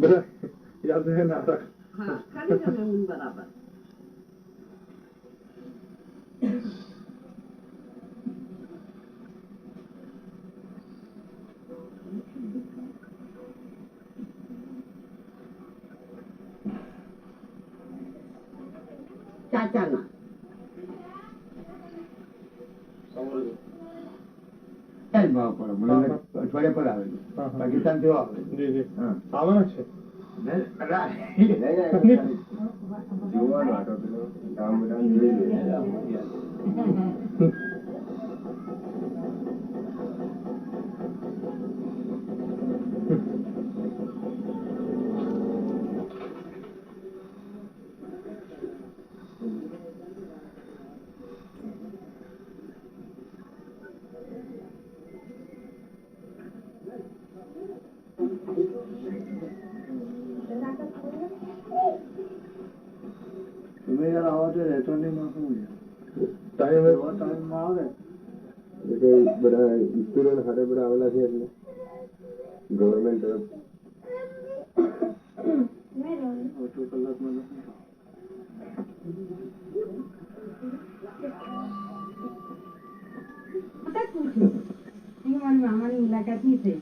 બધા યાદ રહે ને આખા. હા ખાલી તમે ઊન બરાબર. ચાચાના ભાવ પડે મને અઠવાડિયા પર આવે પાકિસ્તાન થી આવે આવવાના છે જોવાનો આટો પેલો કામ બધા જોઈ લે બધા સ્ટુડન્ટ સાથે બધા આવેલા છે એટલે ગવર્મેન્ટ તરફ મામાની મુલાકાત ની થઈ.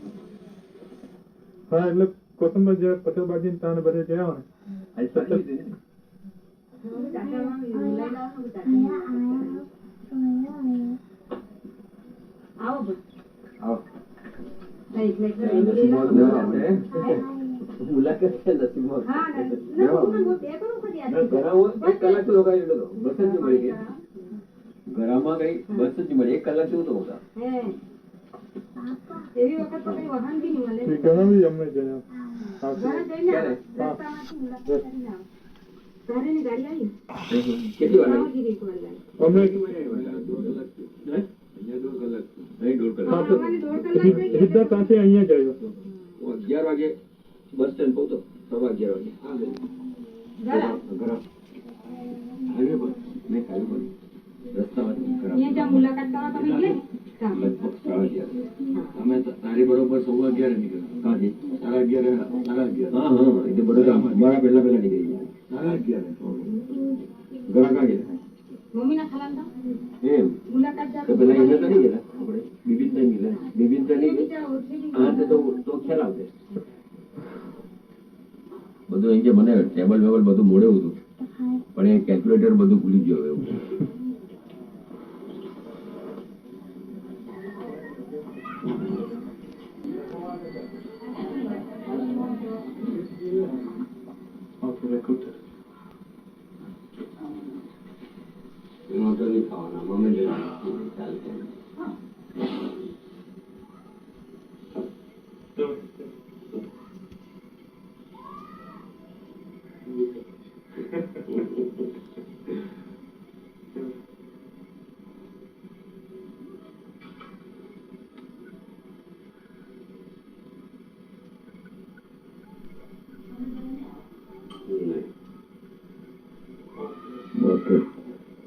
હા એટલે કોથંબર જે પથરબાજી તાને બધે ગયા ને મુલાકાત છે નસીબમાં ઘરમાં કઈ બસ જ મળી 1 કલાક જેવું તો હોતા એવી વખત તો કઈ વાહન બી નહીં મળે. ઘણા બી અમને ગયા તારેની ગાડી આવી કેટલી વાર અમે સીધા ત્યાંથી અહીંયા જ આવ્યો 11 વાગે બસ સ્ટેન્ડ પહોંચો 11:15 વાગે હાઈવે પર મેં ખાલી પર રસ્તામાં મુલાકાત કરવા તમે લગભગ 11:30 અમે તારી બરોબર 11:15 નીકળ્યા કાંથી 11:30 હા એટલે બરોબર મારા પહેલા નીકળી ગયા 11:30 ઘણા કાં ગયા મમ્મીના ખાલાંદા એમ મુલાકાત તો પેલા એને તો નહીં ગયેલા આપણે બિબિન તો નહીં હા તો ખ્યાલ આવશે બધું અહીં જે મને ટેબલ વેબલ બધું મોડે હતું પણ એ કેલ્ક્યુલેટર બધું ભૂલી ગયો એવું તો નહીં ખાવાના મમ્મી લઈ ચાલશે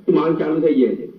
માલ ચાલુ થઈ જાય છે